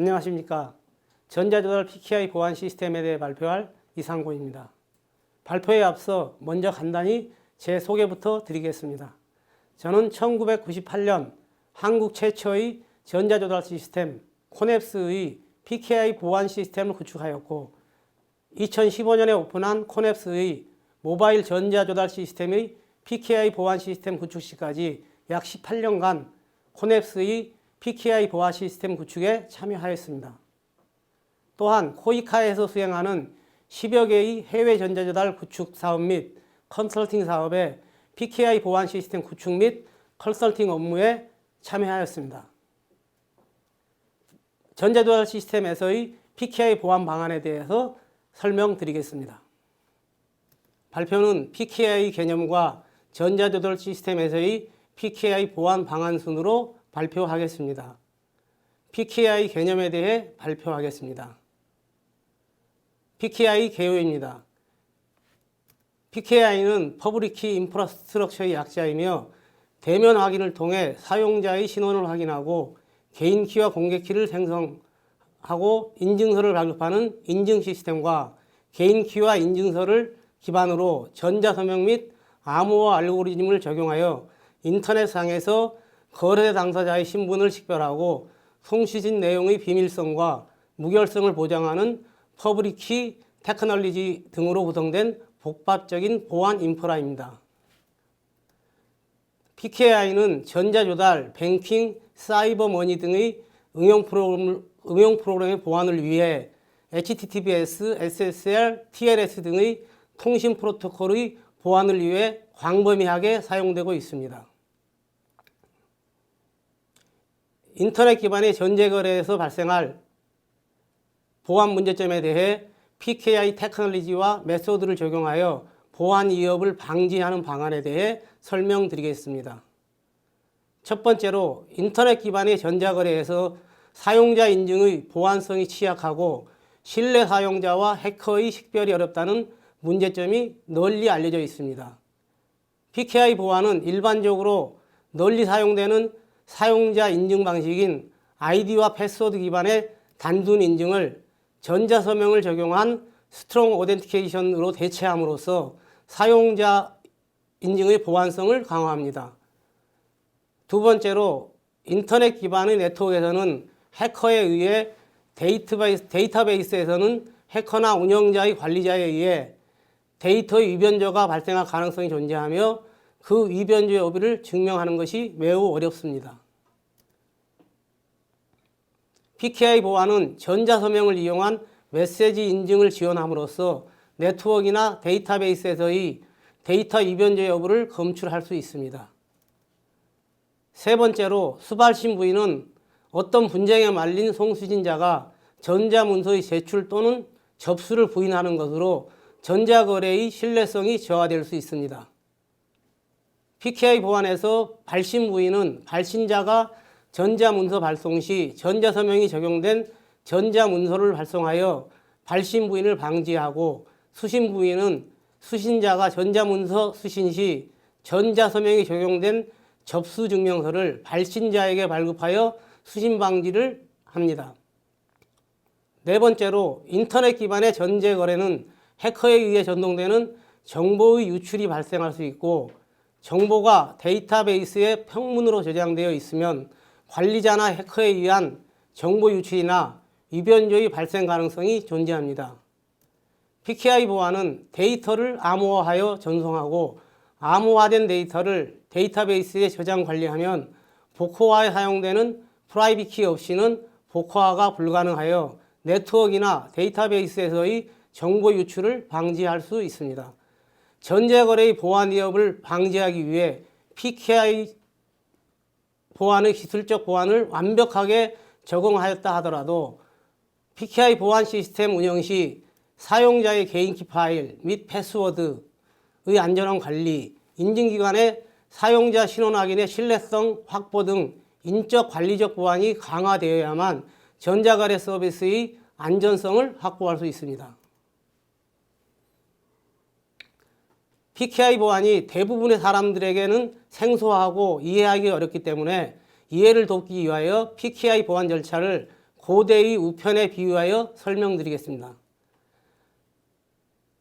안녕하십니까. 전자조달 PKI 보안 시스템에 대해 발표할 이상고입니다. 발표에 앞서 먼저 간단히 제 소개부터 드리겠습니다. 저는 1998년 한국 최초의 전자조달 시스템 코넵스의 PKI 보안 시스템을 구축하였고 2015년에 오픈한 코넵스의 모바일 전자조달 시스템의 PKI 보안 시스템 구축 시까지 약 18년간 코넵스의 PKI 보안 시스템 구축에 참여하였습니다. 또한 코이카에서 수행하는 10여 개의 해외 전자조달 구축 사업 및 컨설팅 사업에 PKI 보안 시스템 구축 및 컨설팅 업무에 참여하였습니다. 전자조달 시스템에서의 PKI 보안 방안에 대해서 설명드리겠습니다. 발표는 PKI 개념과 전자조달 시스템에서의 PKI 보안 방안 순으로 발표하겠습니다. PKI 개념에 대해 발표하겠습니다. PKI 개요입니다. PKI는 퍼블릭 키 인프라스트럭처의 약자이며 대면 확인을 통해 사용자의 신원을 확인하고 개인 키와 공개 키를 생성하고 인증서를 발급하는 인증 시스템과 개인 키와 인증서를 기반으로 전자서명 및 암호화 알고리즘을 적용하여 인터넷상에서 거래 당사자의 신분을 식별하고 송시진 내용의 비밀성과 무결성을 보장하는 퍼블릭 키 테크놀로지 등으로 구성된 복합적인 보안 인프라입니다. PKI는 전자조달, 뱅킹, 사이버 머니 등의 응용 프로그램의 보안을 위해 HTTPS, SSL, TLS 등의 통신 프로토콜의 보안을 위해 광범위하게 사용되고 있습니다. 인터넷 기반의 전자거래에서 발생할 보안 문제점에 대해 PKI 테크놀로지와 메소드를 적용하여 보안 위협을 방지하는 방안에 대해 설명드리겠습니다. 첫 번째로 인터넷 기반의 전자거래에서 사용자 인증의 보안성이 취약하고 실내 사용자와 해커의 식별이 어렵다는 문제점이 널리 알려져 있습니다. PKI 보안은 일반적으로 널리 사용되는 사용자 인증 방식인 아이디와 패스워드 기반의 단순 인증을 전자서명을 적용한 스트롱 오덴티케이션으로 대체함으로써 사용자 인증의 보안성을 강화합니다. 두 번째로 인터넷 기반의 네트워크에서는 해커에 의해 데이터베이스에서는 해커나 운영자의 관리자에 의해 데이터의 위변조가 발생할 가능성이 존재하며 그 위변조 여부를 증명하는 것이 매우 어렵습니다. PKI 보안은 전자서명을 이용한 메시지 인증을 지원함으로써 네트워크나 데이터베이스에서의 데이터 위변조 여부를 검출할 수 있습니다. 세 번째로 수발신 부인은 어떤 분쟁에 말린 송수진자가 전자문서의 제출 또는 접수를 부인하는 것으로 전자거래의 신뢰성이 저하될 수 있습니다. PKI 보안에서 발신 부인은 발신자가 전자문서 발송 시 전자서명이 적용된 전자문서를 발송하여 발신 부인을 방지하고 수신 부인은 수신자가 전자문서 수신 시 전자서명이 적용된 접수증명서를 발신자에게 발급하여 수신 방지를 합니다. 네 번째로 인터넷 기반의 전자거래는 해커에 의해 전송되는 정보의 유출이 발생할 수 있고 정보가 데이터베이스에 평문으로 저장되어 있으면 관리자나 해커에 의한 정보 유출이나 위변조의 발생 가능성이 존재합니다. PKI 보안은 데이터를 암호화하여 전송하고 암호화된 데이터를 데이터베이스에 저장 관리하면 복호화에 사용되는 프라이빗 키 없이는 복호화가 불가능하여 네트워크나 데이터베이스에서의 정보 유출을 방지할 수 있습니다. 전자거래의 보안 위협을 방지하기 위해 PKI 보안의 기술적 보안을 완벽하게 적용하였다 하더라도 PKI 보안 시스템 운영 시 사용자의 개인키 파일 및 패스워드의 안전한 관리, 인증기관의 사용자 신원 확인의 신뢰성 확보 등 인적 관리적 보안이 강화되어야만 전자거래 서비스의 안전성을 확보할 수 있습니다. PKI 보안이 대부분의 사람들에게는 생소하고 이해하기 어렵기 때문에 이해를 돕기 위하여 PKI 보안 절차를 고대의 우편에 비유하여 설명드리겠습니다.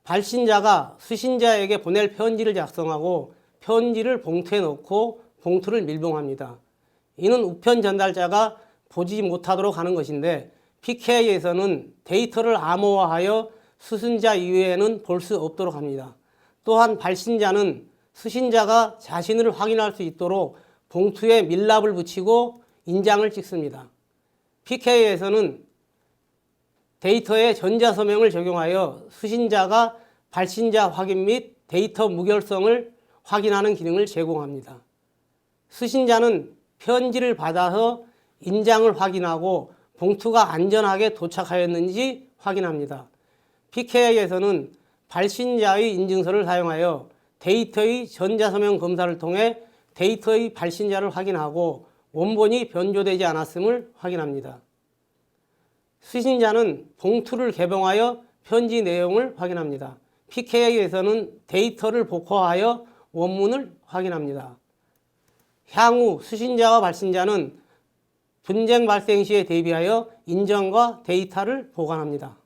발신자가 수신자에게 보낼 편지를 작성하고 편지를 봉투에 넣고 봉투를 밀봉합니다. 이는 우편 전달자가 보지 못하도록 하는 것인데 PKI에서는 데이터를 암호화하여 수신자 이외에는 볼 수 없도록 합니다. 또한 발신자는 수신자가 자신을 확인할 수 있도록 봉투에 밀랍을 붙이고 인장을 찍습니다. PKI에서는 데이터에 전자서명을 적용하여 수신자가 발신자 확인 및 데이터 무결성을 확인하는 기능을 제공합니다. 수신자는 편지를 받아서 인장을 확인하고 봉투가 안전하게 도착하였는지 확인합니다. PKI에서는 발신자의 인증서를 사용하여 데이터의 전자서명 검사를 통해 데이터의 발신자를 확인하고 원본이 변조되지 않았음을 확인합니다. 수신자는 봉투를 개봉하여 편지 내용을 확인합니다. PKI에서는 데이터를 복호하여 원문을 확인합니다. 향후 수신자와 발신자는 분쟁 발생 시에 대비하여 인정과 데이터를 보관합니다.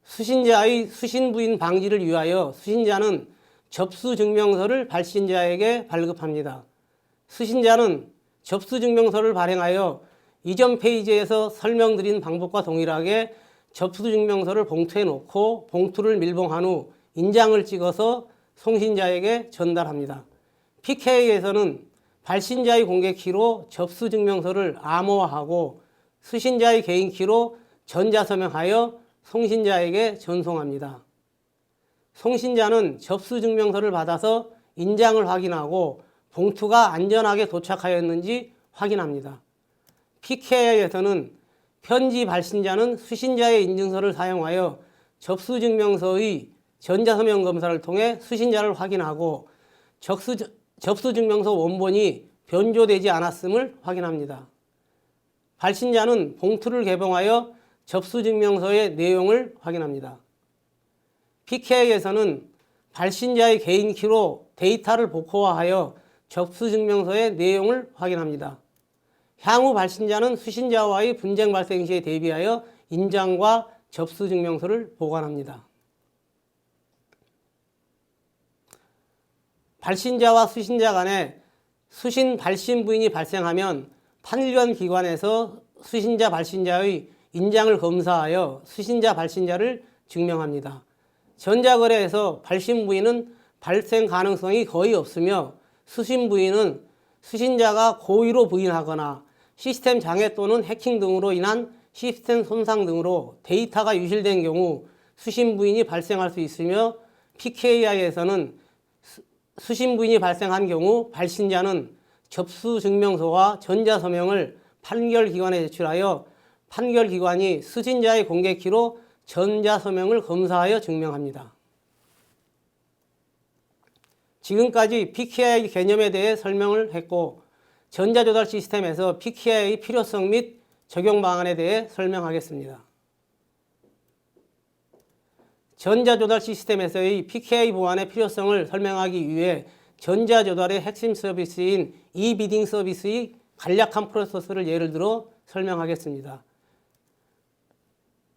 수신자의 수신 부인 방지를 위하여 수신자는 접수증명서를 발신자에게 발급합니다. 수신자는 접수증명서를 발행하여 이전 페이지에서 설명드린 방법과 동일하게 접수증명서를 봉투에 넣고 봉투를 밀봉한 후 인장을 찍어서 송신자에게 전달합니다. PKI에서는 발신자의 공개키로 접수증명서를 암호화하고 수신자의 개인키로 전자서명하여 송신자에게 전송합니다. 송신자는 접수증명서를 받아서 인장을 확인하고 봉투가 안전하게 도착하였는지 확인합니다. PKI에서는 편지 발신자는 수신자의 인증서를 사용하여 접수증명서의 전자서명 검사를 통해 수신자를 확인하고 접수증명서 원본이 변조되지 않았음을 확인합니다. 발신자는 봉투를 개봉하여 접수증명서의 내용을 확인합니다. PKI에서는 발신자의 개인키로 데이터를 복호화하여 접수증명서의 내용을 확인합니다. 향후 발신자는 수신자와의 분쟁 발생 시에 대비하여 인장과 접수증명서를 보관합니다. 발신자와 수신자 간에 수신 발신 부인이 발생하면 판결 기관에서 수신자 발신자의 인장을 검사하여 수신자 발신자를 증명합니다. 전자거래에서 발신 부인은 발생 가능성이 거의 없으며 수신 부인은 수신자가 고의로 부인하거나 시스템 장애 또는 해킹 등으로 인한 시스템 손상 등으로 데이터가 유실된 경우 수신 부인이 발생할 수 있으며 PKI에서는 수신 부인이 발생한 경우 발신자는 접수증명서와 전자서명을 판결기관에 제출하여 판결기관이 수신자의 공개키로 전자서명을 검사하여 증명합니다. 지금까지 PKI 개념에 대해 설명을 했고 전자조달 시스템에서 PKI의 필요성 및 적용 방안에 대해 설명하겠습니다. 전자조달 시스템에서의 PKI 보안의 필요성을 설명하기 위해 전자조달의 핵심 서비스인 e-비딩 서비스의 간략한 프로세스를 예를 들어 설명하겠습니다.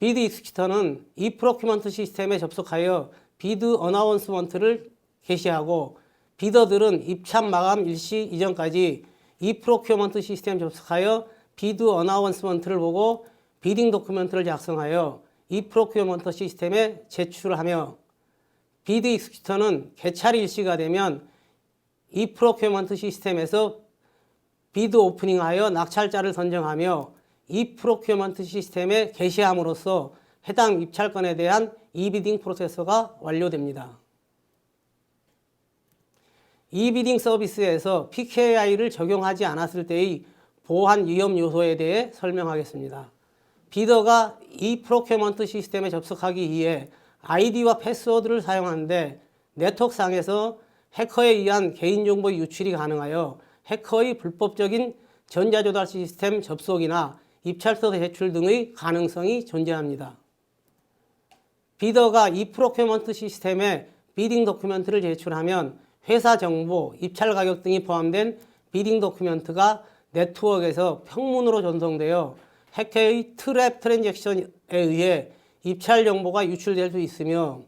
비드 익스큐터는 e-프로큐먼트 시스템에 접속하여 비드 어나운스먼트를 게시하고 비더들은 입참 마감 일시 이전까지 e-프로큐먼트 시스템 접속하여 비드 어나운스먼트를 보고 비딩 도큐멘트를 작성하여 e-프로큐먼트 시스템에 제출하며 비드 익스큐터는 개찰 일시가 되면 e-프로큐먼트 시스템에서 비드 오프닝하여 낙찰자를 선정하며 e-프로큐먼트 시스템에 게시함으로써 해당 입찰건에 대한 e-비딩 프로세서가 완료됩니다. e-비딩 서비스에서 PKI를 적용하지 않았을 때의 보안 위험 요소에 대해 설명하겠습니다. 비더가 e-프로큐먼트 시스템에 접속하기 위해 아이디와 패스워드를 사용하는데 네트워크상에서 해커에 의한 개인정보 유출이 가능하여 해커의 불법적인 전자조달 시스템 접속이나 입찰서 제출 등의 가능성이 존재합니다. 비더가 e-프로큐먼트 시스템에 비딩 도큐멘트를 제출하면 회사 정보, 입찰 가격 등이 포함된 비딩 도큐멘트가 네트워크에서 평문으로 전송되어 해커의 트랩 트랜잭션에 의해 입찰 정보가 유출될 수 있으며,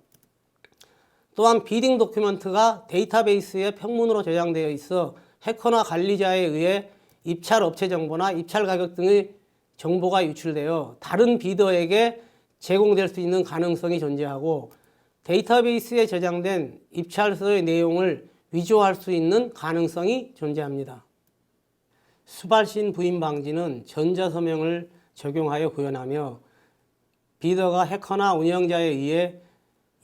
또한 비딩 도큐먼트가 데이터베이스에 평문으로 저장되어 있어 해커나 관리자에 의해 입찰 업체 정보나 입찰 가격 등의 정보가 유출되어 다른 비더에게 제공될 수 있는 가능성이 존재하고, 데이터베이스에 저장된 입찰서의 내용을 위조할 수 있는 가능성이 존재합니다. 수발신 부인 방지는 전자서명을 적용하여 구현하며, 비더가 해커나 운영자에 의해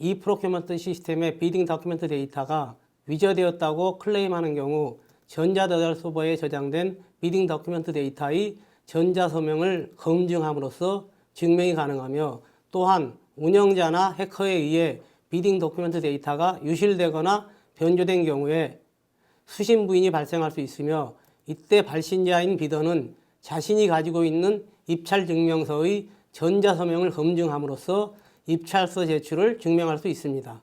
이 프로큐먼트 시스템의 비딩 다큐멘트 데이터가 위조되었다고 클레임하는 경우 전자저달 서버에 저장된 비딩 다큐멘트 데이터의 전자서명을 검증함으로써 증명이 가능하며, 또한 운영자나 해커에 의해 비딩 도큐멘트 데이터가 유실되거나 변조된 경우에 수신 부인이 발생할 수 있으며, 이때 발신자인 비더는 자신이 가지고 있는 입찰 증명서의 전자서명을 검증함으로써 입찰서 제출을 증명할 수 있습니다.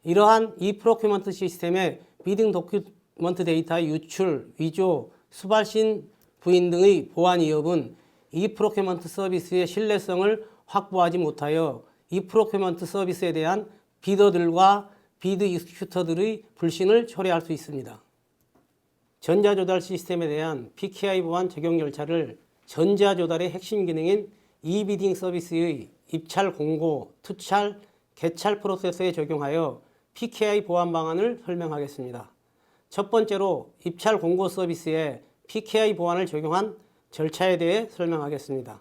이러한 이 프로큐먼트 시스템의 비딩 도큐먼트 데이터의 유출, 위조, 수발신 부인 등의 보안 위협은 이 프로큐먼트 서비스의 신뢰성을 확보하지 못하여 이 프로큐먼트 서비스에 대한 비더들과 비드 익스큐터들의 불신을 초래할 수 있습니다. 전자조달 시스템에 대한 PKI 보안 적용 절차를 전자조달의 핵심 기능인 이비딩 서비스의 입찰 공고, 투찰, 개찰 프로세스에 적용하여 PKI 보안 방안을 설명하겠습니다. 첫 번째로 입찰 공고 서비스에 PKI 보안을 적용한 절차에 대해 설명하겠습니다.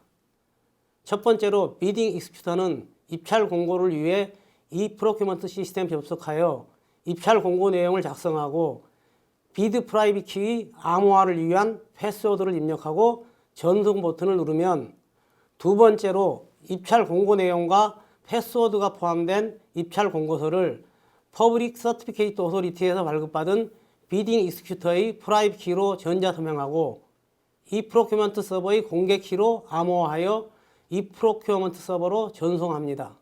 첫 번째로 비딩 익스큐터는 입찰 공고를 위해 이 프로큐먼트 시스템 접속하여 입찰 공고 내용을 작성하고 비드 프라이빗 키의 암호화를 위한 패스워드를 입력하고 전송 버튼을 누르면, 두 번째로 입찰 공고 내용과 패스워드가 포함된 입찰 공고서를 퍼블릭 서티피케이트 오소리티에서 발급받은 비딩 익스큐터의 프라이빗 키로 전자 서명하고 이 프로큐먼트 서버의 공개 키로 암호화하여 이 프로큐먼트 서버로 전송합니다.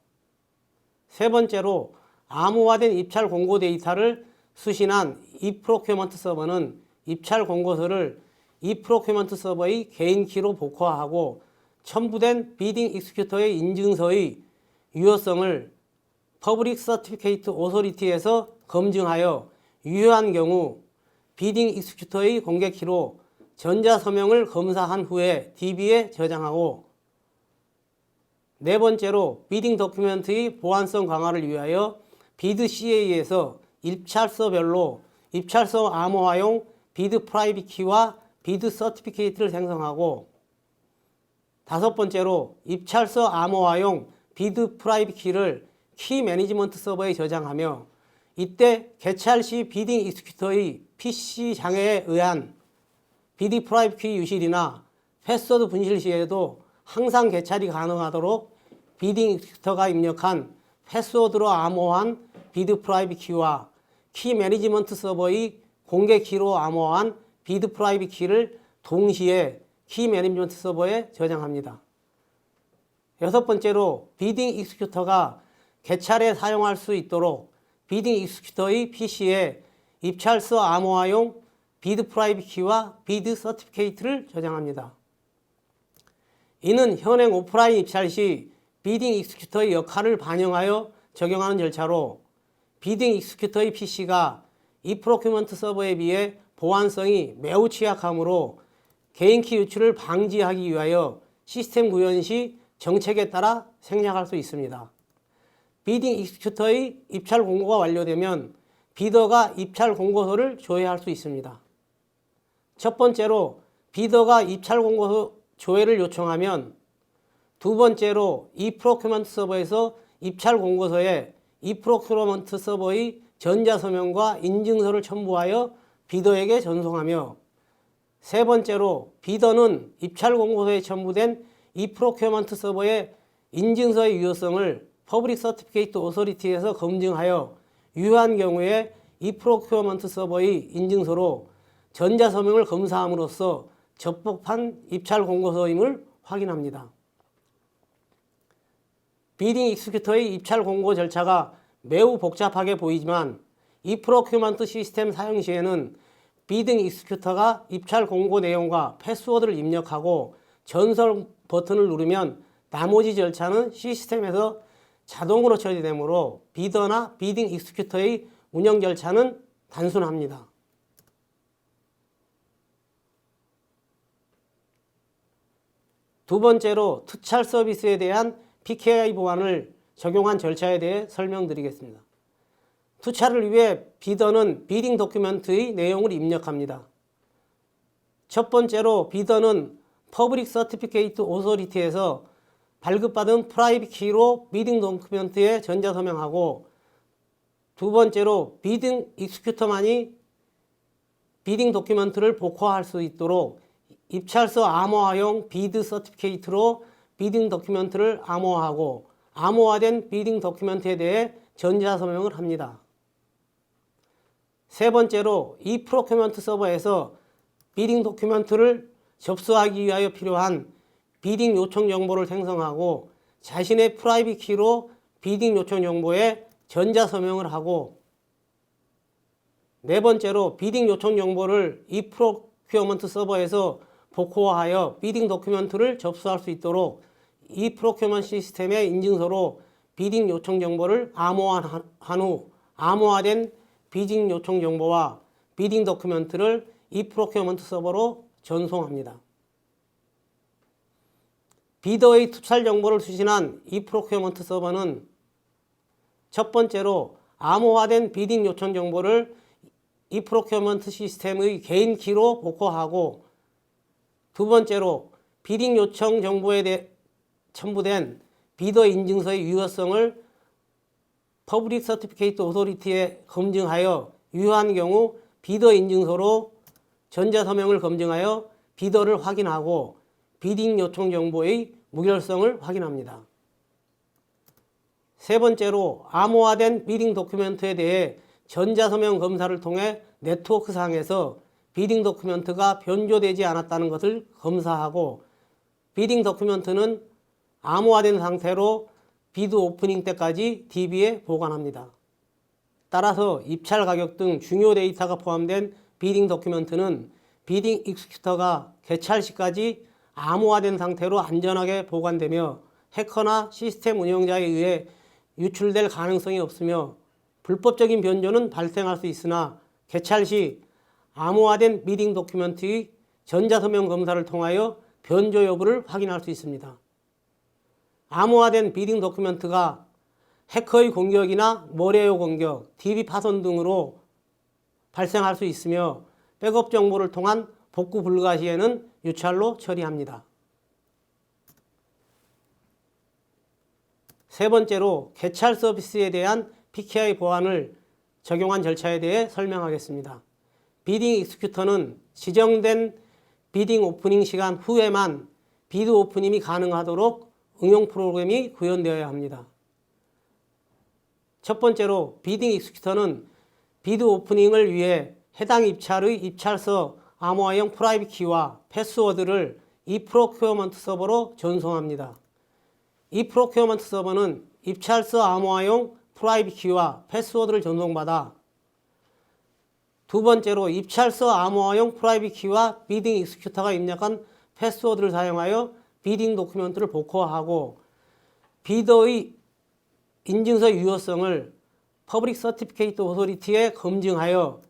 세 번째로 암호화된 입찰 공고 데이터를 수신한 이 프로큐먼트 서버는 입찰 공고서를 이 프로큐먼트 서버의 개인 키로 복화하고 첨부된 비딩 익스큐터의 인증서의 유효성을 퍼블릭 서티피케이트 오소리티에서 검증하여 유효한 경우 비딩 익스큐터의 공개 키로 전자서명을 검사한 후에 DB에 저장하고, 네 번째로 비딩 도큐멘트의 보안성 강화를 위하여 비드 CA에서 입찰서별로 입찰서 암호화용 비드 프라이빗 키와 비드 서티피케이트를 생성하고, 다섯 번째로 입찰서 암호화용 비드 프라이빗 키를 키 매니지먼트 서버에 저장하며, 이때 개찰 시 비딩 익스큐터의 PC 장애에 의한 비드 프라이빗 키 유실이나 패스워드 분실 시에도 항상 개찰이 가능하도록 비딩 익스큐터가 입력한 패스워드로 암호한 비드 프라이빗 키와 키 매니지먼트 서버의 공개 키로 암호한 비드 프라이빗 키를 동시에 키 매니지먼트 서버에 저장합니다. 여섯 번째로 비딩 익스큐터가 개찰에 사용할 수 있도록 비딩 익스큐터의 PC에 입찰서 암호화용 비드 프라이빗 키와 비드 서티피케이트를 저장합니다. 이는 현행 오프라인 입찰 시 비딩 익스큐터의 역할을 반영하여 적용하는 절차로, 비딩 익스큐터의 PC가 이 프로큐먼트 서버에 비해 보안성이 매우 취약하므로 개인키 유출을 방지하기 위하여 시스템 구현 시 정책에 따라 생략할 수 있습니다. 비딩 익스큐터의 입찰 공고가 완료되면 비더가 입찰 공고서를 조회할 수 있습니다. 첫 번째로 비더가 입찰 공고서 조회를 요청하면, 두 번째로 이 프로큐먼트 서버에서 입찰 공고서에 이 프로큐먼트 서버의 전자서명과 인증서를 첨부하여 비더에게 전송하며, 세 번째로 비더는 입찰 공고서에 첨부된 이 프로큐먼트 서버의 인증서의 유효성을 퍼블릭 서티피케이트 오소리티에서 검증하여 유효한 경우에 이 프로큐먼트 서버의 인증서로 전자서명을 검사함으로써 적법한 입찰 공고서임을 확인합니다. 비딩 익스큐터의 입찰 공고 절차가 매우 복잡하게 보이지만 이 프로큐먼트 시스템 사용 시에는 비딩 익스큐터가 입찰 공고 내용과 패스워드를 입력하고 전송 버튼을 누르면 나머지 절차는 시스템에서 자동으로 처리되므로 비더나 비딩 익스큐터의 운영 절차는 단순합니다. 두 번째로 투찰 서비스에 대한 PKI 보안을 적용한 절차에 대해 설명드리겠습니다. 투찰을 위해 비더는 비딩 도큐멘트의 내용을 입력합니다. 첫 번째로 비더는 퍼블릭 서티피케이트 오소리티에서 발급받은 프라이빗 키로 비딩 도큐멘트에 전자서명하고, 두 번째로 비딩 익스큐터만이 비딩 도큐멘트를 복호할 수 있도록 입찰서 암호화형 비드 서티피케이트로 비딩 도큐멘트를 암호화하고 암호화된 비딩 도큐멘트에 대해 전자서명을 합니다. 세 번째로 이 프로큐먼트 서버에서 비딩 도큐멘트를 접수하기 위하여 필요한 비딩 요청 정보를 생성하고 자신의 프라이빗 키로 비딩 요청 정보에 전자서명을 하고, 네 번째로 비딩 요청 정보를 이 프로큐먼트 서버에서 복호화하여 비딩 도큐멘트를 접수할 수 있도록 이 프로큐먼트 시스템의 인증서로 비딩 요청 정보를 암호화한 후 암호화된 비딩 요청 정보와 비딩 도큐멘트를 이 프로큐먼트 서버로 전송합니다. 비더의 투찰 정보를 수신한 이 프로큐먼트 서버는 첫 번째로 암호화된 비딩 요청 정보를 이 프로큐먼트 시스템의 개인 키로 복호하고, 두 번째로 비딩 요청 정보에 대해 첨부된 비더 인증서의 유효성을 퍼블릭 서티피케이트 오소리티에 검증하여 유효한 경우 비더 인증서로 전자서명을 검증하여 비더를 확인하고 비딩 요청 정보의 무결성을 확인합니다. 세 번째로 암호화된 비딩 도큐멘트에 대해 전자서명 검사를 통해 네트워크상에서 비딩 도큐멘트가 변조되지 않았다는 것을 검사하고, 비딩 도큐멘트는 암호화된 상태로 비드 오프닝 때까지 DB에 보관합니다. 따라서 입찰 가격 등 중요 데이터가 포함된 비딩 도큐멘트는 비딩 익스큐터가 개찰 시까지 암호화된 상태로 안전하게 보관되며 해커나 시스템 운영자에 의해 유출될 가능성이 없으며 불법적인 변조는 발생할 수 있으나 개찰 시 암호화된 비딩 도큐멘트의 전자서명 검사를 통하여 변조 여부를 확인할 수 있습니다. 암호화된 비딩 도큐멘트가 해커의 공격이나 머레어 공격, DB 파손 등으로 발생할 수 있으며 백업 정보를 통한 복구 불가 시에는 유찰로 처리합니다. 세 번째로 개찰 서비스에 대한 PKI 보안을 적용한 절차에 대해 설명하겠습니다. 비딩 익스큐터는 지정된 비딩 오프닝 시간 후에만 비드 오프닝이 가능하도록 응용 프로그램이 구현되어야 합니다. 첫 번째로 비딩 익스큐터는 비드 오프닝을 위해 해당 입찰의 입찰서 암호화형 프라이빗 키와 패스워드를 이 프로큐어먼트 서버로 전송합니다. 이 프로큐어먼트 서버는 입찰서 암호화형 프라이빗 키와 패스워드를 전송받아 두 번째로 입찰서 암호화형 프라이빗 키와 비딩 익스큐터가 입력한 패스워드를 사용하여 비딩 도큐멘트를 복호하고, 비더의 인증서 유효성을 퍼블릭 서티피케이트 오소리티에 검증하여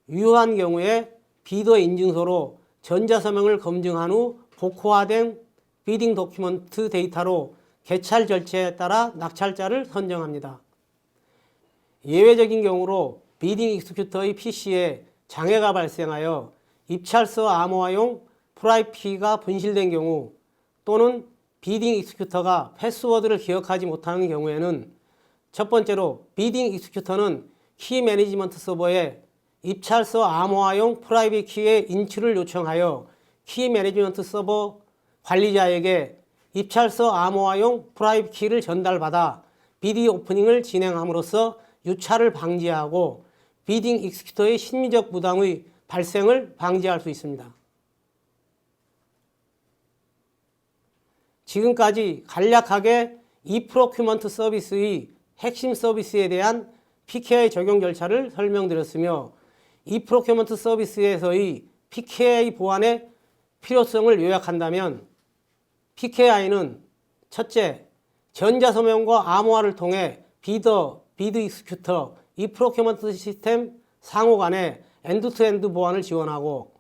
유효한 경우에 비더 인증서로 전자서명을 검증한 후 복호화된 비딩 도큐멘트 데이터로 개찰 절차에 따라 낙찰자를 선정합니다. 예외적인 경우로 비딩 익스큐터의 PC에 장애가 발생하여 입찰서 암호화용 프라이빗 키가 분실된 경우 또는 비딩 익스큐터가 패스워드를 기억하지 못하는 경우에는 첫 번째로 비딩 익스큐터는 키 매니지먼트 서버에 입찰서 암호화용 프라이빗 키의 인출을 요청하여 키 매니지먼트 서버 관리자에게 입찰서 암호화용 프라이빗 키를 전달받아 비드 오프닝을 진행함으로써 유찰을 방지하고 비딩 익스큐터의 심리적 부담의 발생을 방지할 수 있습니다. 지금까지 간략하게 이 프로큐먼트 서비스의 핵심 서비스에 대한 PKI 적용 절차를 설명드렸으며, 이 프로큐먼트 서비스에서의 PKI 보안의 필요성을 요약한다면 PKI는 첫째, 전자서명과 암호화를 통해 비드 익스큐터, 이 프로큐먼트 시스템 상호 간의 엔드투엔드 보안을 지원하고,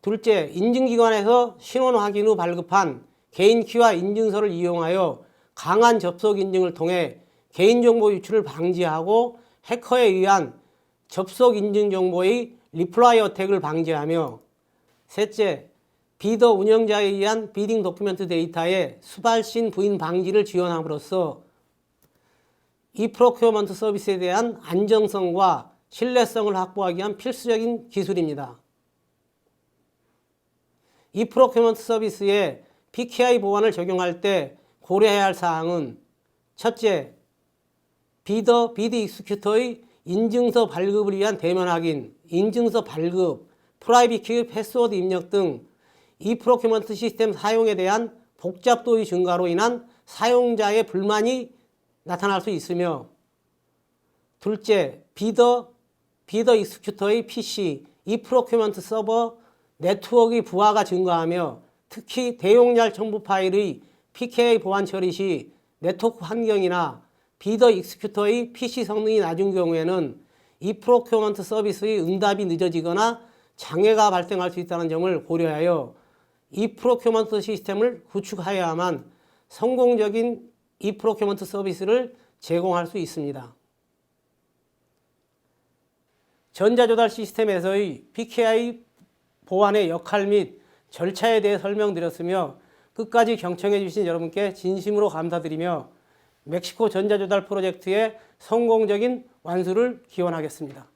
둘째, 인증기관에서 신원 확인 후 발급한 개인키와 인증서를 이용하여 강한 접속 인증을 통해 개인정보 유출을 방지하고 해커에 의한 접속 인증 정보의 리플라이 어택을 방지하며, 셋째, 비더 운영자에 의한 비딩 도큐멘트 데이터의 수발신 부인 방지를 지원함으로써 이 프로큐어먼트 서비스에 대한 안정성과 신뢰성을 확보하기 위한 필수적인 기술입니다. 이 프로큐어먼트 서비스에 PKI 보안을 적용할 때 고려해야 할 사항은 첫째, 비드 익스큐터의 인증서 발급을 위한 대면 확인, 인증서 발급, 프라이빗 키, 패스워드 입력 등 이 프로큐먼트 시스템 사용에 대한 복잡도의 증가로 인한 사용자의 불만이 나타날 수 있으며, 둘째, 비더 익스큐터의 PC, 이 프로큐먼트 서버 네트워크의 부하가 증가하며 특히 대용량 첨부 파일의 PKI 보안 처리 시 네트워크 환경이나 비더 익스큐터의 PC 성능이 낮은 경우에는 이 프로큐먼트 서비스의 응답이 늦어지거나 장애가 발생할 수 있다는 점을 고려하여 이 프로큐먼트 시스템을 구축하여야만 성공적인 이 프로큐먼트 서비스를 제공할 수 있습니다. 전자조달 시스템에서의 PKI 보안의 역할 및 절차에 대해 설명드렸으며 끝까지 경청해 주신 여러분께 진심으로 감사드리며 멕시코 전자조달 프로젝트의 성공적인 완수를 기원하겠습니다.